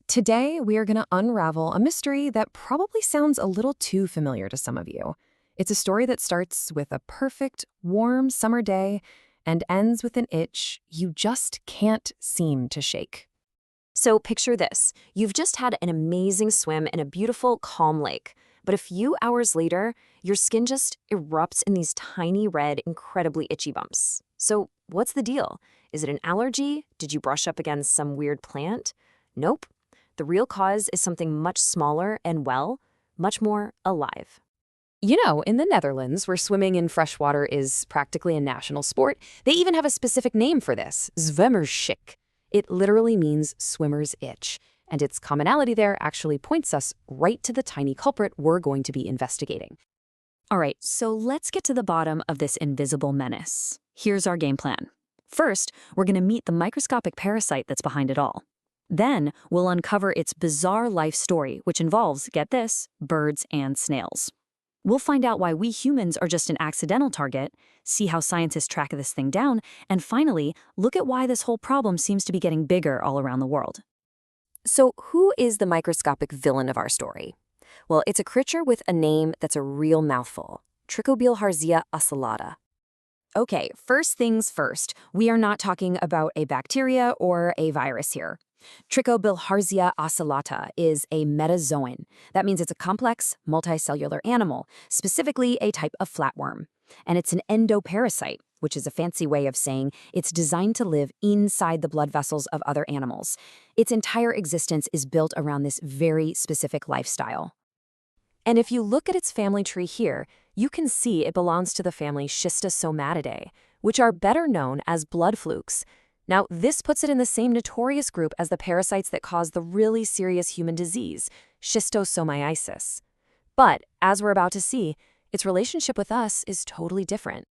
Today, we are going to unravel a mystery that probably sounds a little too familiar to some of you. It's a story that starts with a perfect, warm summer day and ends with an itch you just can't seem to shake. So picture this. You've just had an amazing swim in a beautiful, calm lake. But a few hours later, your skin just erupts in these tiny red, incredibly itchy bumps. So what's the deal? Is it an allergy? Did you brush up against some weird plant? Nope. The real cause is something much smaller and, well, much more alive. You know, in the Netherlands, where swimming in fresh water is practically a national sport, they even have a specific name for this, zwemmerschik. It literally means swimmer's itch, and its commonality there actually points us right to the tiny culprit we're going to be investigating. All right, so let's get to the bottom of this invisible menace. Here's our game plan. First, we're going to meet the microscopic parasite that's behind it all. Then, we'll uncover its bizarre life story, which involves, get this, birds and snails. We'll find out why we humans are just an accidental target, see how scientists track this thing down, and finally, look at why this whole problem seems to be getting bigger all around the world. So who is the microscopic villain of our story? Well, it's a creature with a name that's a real mouthful, Trichobilharzia ocellata. Okay, first things first, we are not talking about a bacteria or a virus here. Trichobilharzia ocellata is a metazoan. That means it's a complex, multicellular animal, specifically a type of flatworm. And it's an endoparasite, which is a fancy way of saying it's designed to live inside the blood vessels of other animals. Its entire existence is built around this very specific lifestyle. And if you look at its family tree here, you can see it belongs to the family Schistosomatidae, which are better known as blood flukes. Now, this puts it in the same notorious group as the parasites that cause the really serious human disease, schistosomiasis. But, as we're about to see, its relationship with us is totally different.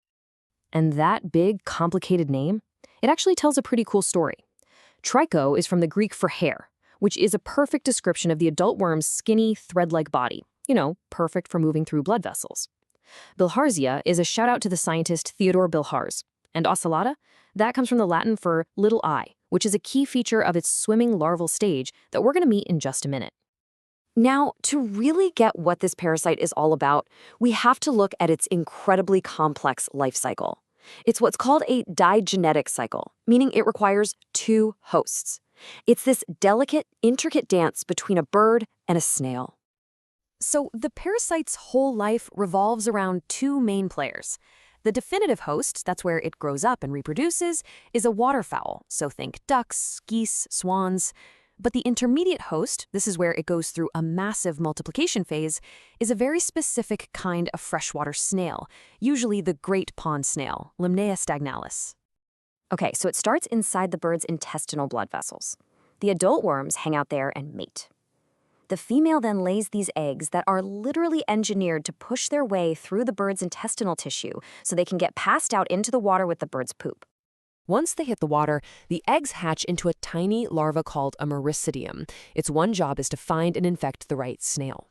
And that big, complicated name, it actually tells a pretty cool story. Tricho is from the Greek for hair, which is a perfect description of the adult worm's skinny, thread-like body. You know, perfect for moving through blood vessels. Bilharzia is a shout-out to the scientist Theodore Bilharz. And ocellata? That comes from the Latin for little eye, which is a key feature of its swimming larval stage that we're going to meet in just a minute. Now, to really get what this parasite is all about, we have to look at its incredibly complex life cycle. It's what's called a digenetic cycle, meaning it requires two hosts. It's this delicate, intricate dance between a bird and a snail. So the parasite's whole life revolves around two main players. The definitive host, that's where it grows up and reproduces, is a waterfowl, so think ducks, geese, swans. But the intermediate host, this is where it goes through a massive multiplication phase, is a very specific kind of freshwater snail, usually the great pond snail, Limnaea stagnalis. Okay, so it starts inside the bird's intestinal blood vessels. The adult worms hang out there and mate. The female then lays these eggs that are literally engineered to push their way through the bird's intestinal tissue so they can get passed out into the water with the bird's poop. Once they hit the water, the eggs hatch into a tiny larva called a mericidium. Its one job is to find and infect the right snail.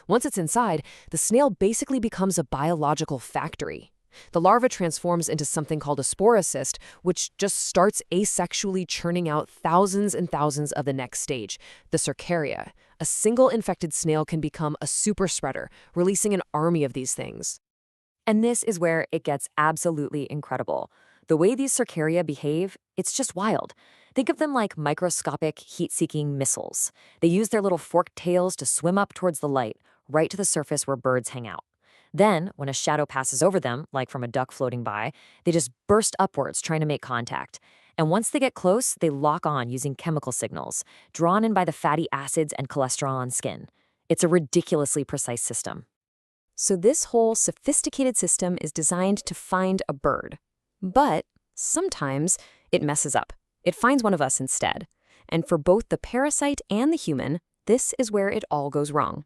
Once it's inside, the snail basically becomes a biological factory. The larva transforms into something called a sporocyst, which just starts asexually churning out thousands and thousands of the next stage, the cercaria. A single infected snail can become a super spreader, releasing an army of these things. And this is where it gets absolutely incredible. The way these cercaria behave, it's just wild. Think of them like microscopic, heat-seeking missiles. They use their little forked tails to swim up towards the light, right to the surface where birds hang out. Then, when a shadow passes over them, like from a duck floating by, they just burst upwards trying to make contact. And once they get close, they lock on using chemical signals, drawn in by the fatty acids and cholesterol on skin. It's a ridiculously precise system. So this whole sophisticated system is designed to find a bird. But sometimes it messes up. It finds one of us instead. And for both the parasite and the human, this is where it all goes wrong.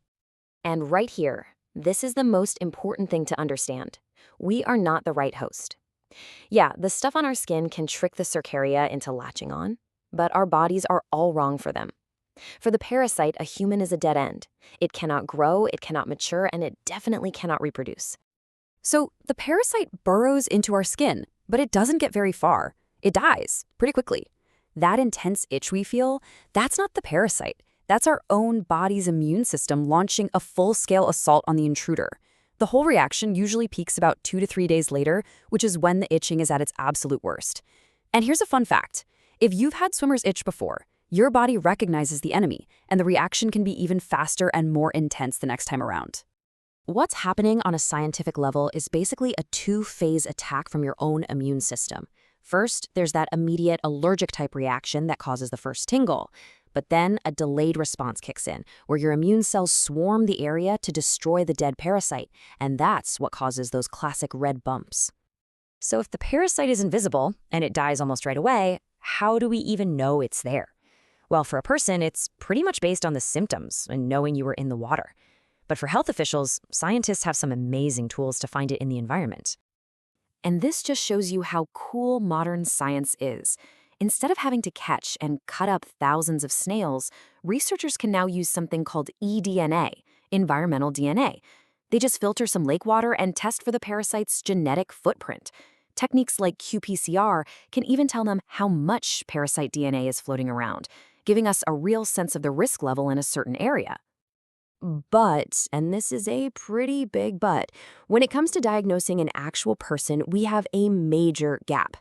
And right here, this is the most important thing to understand. We are not the right host. Yeah, the stuff on our skin can trick the cercaria into latching on, but our bodies are all wrong for them. For the parasite, a human is a dead end. It cannot grow, it cannot mature, and it definitely cannot reproduce. So the parasite burrows into our skin, but it doesn't get very far. It dies pretty quickly. That intense itch we feel, that's not the parasite. That's our own body's immune system launching a full-scale assault on the intruder. The whole reaction usually peaks about 2 to 3 days later, which is when the itching is at its absolute worst. And here's a fun fact. If you've had swimmer's itch before, your body recognizes the enemy, and the reaction can be even faster and more intense the next time around. What's happening on a scientific level is basically a two-phase attack from your own immune system. First, there's that immediate allergic-type reaction that causes the first tingle. But then a delayed response kicks in, where your immune cells swarm the area to destroy the dead parasite, and that's what causes those classic red bumps. So if the parasite is invisible, and it dies almost right away, how do we even know it's there? Well, for a person, it's pretty much based on the symptoms and knowing you were in the water. But for health officials, scientists have some amazing tools to find it in the environment. And this just shows you how cool modern science is. Instead of having to catch and cut up thousands of snails, researchers can now use something called eDNA, environmental DNA. They just filter some lake water and test for the parasite's genetic footprint. Techniques like qPCR can even tell them how much parasite DNA is floating around, giving us a real sense of the risk level in a certain area. But, and this is a pretty big but, when it comes to diagnosing an actual person, we have a major gap.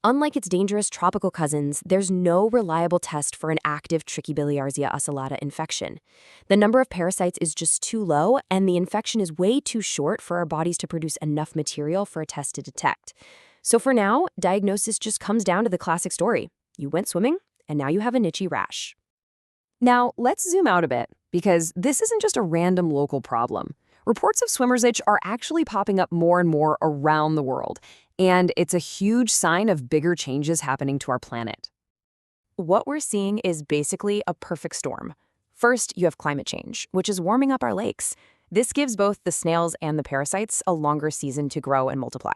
Unlike its dangerous tropical cousins, there's no reliable test for an active Trichobilharzia ocellata infection. The number of parasites is just too low, and the infection is way too short for our bodies to produce enough material for a test to detect. So for now, diagnosis just comes down to the classic story. You went swimming, and now you have an itchy rash. Now, let's zoom out a bit, because this isn't just a random local problem. Reports of swimmer's itch are actually popping up more and more around the world, and it's a huge sign of bigger changes happening to our planet. What we're seeing is basically a perfect storm. First, you have climate change, which is warming up our lakes. This gives both the snails and the parasites a longer season to grow and multiply.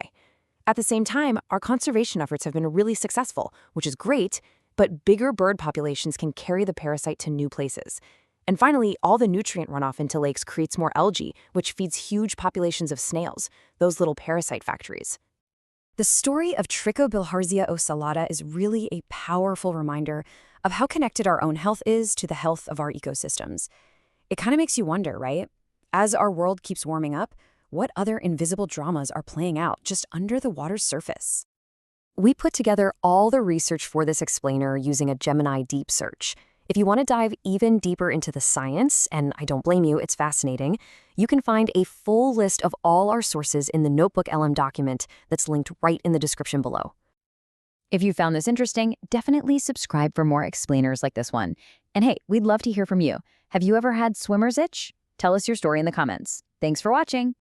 At the same time, our conservation efforts have been really successful, which is great, but bigger bird populations can carry the parasite to new places. And finally, all the nutrient runoff into lakes creates more algae, which feeds huge populations of snails, those little parasite factories. The story of Trichobilharzia ocellata is really a powerful reminder of how connected our own health is to the health of our ecosystems. It kind of makes you wonder, right? As our world keeps warming up, what other invisible dramas are playing out just under the water's surface? We put together all the research for this explainer using a Gemini deep search. If you want to dive even deeper into the science, and I don't blame you, it's fascinating, you can find a full list of all our sources in the Notebook LM document that's linked right in the description below. If you found this interesting, definitely subscribe for more explainers like this one. And hey, we'd love to hear from you. Have you ever had swimmer's itch? Tell us your story in the comments. Thanks for watching.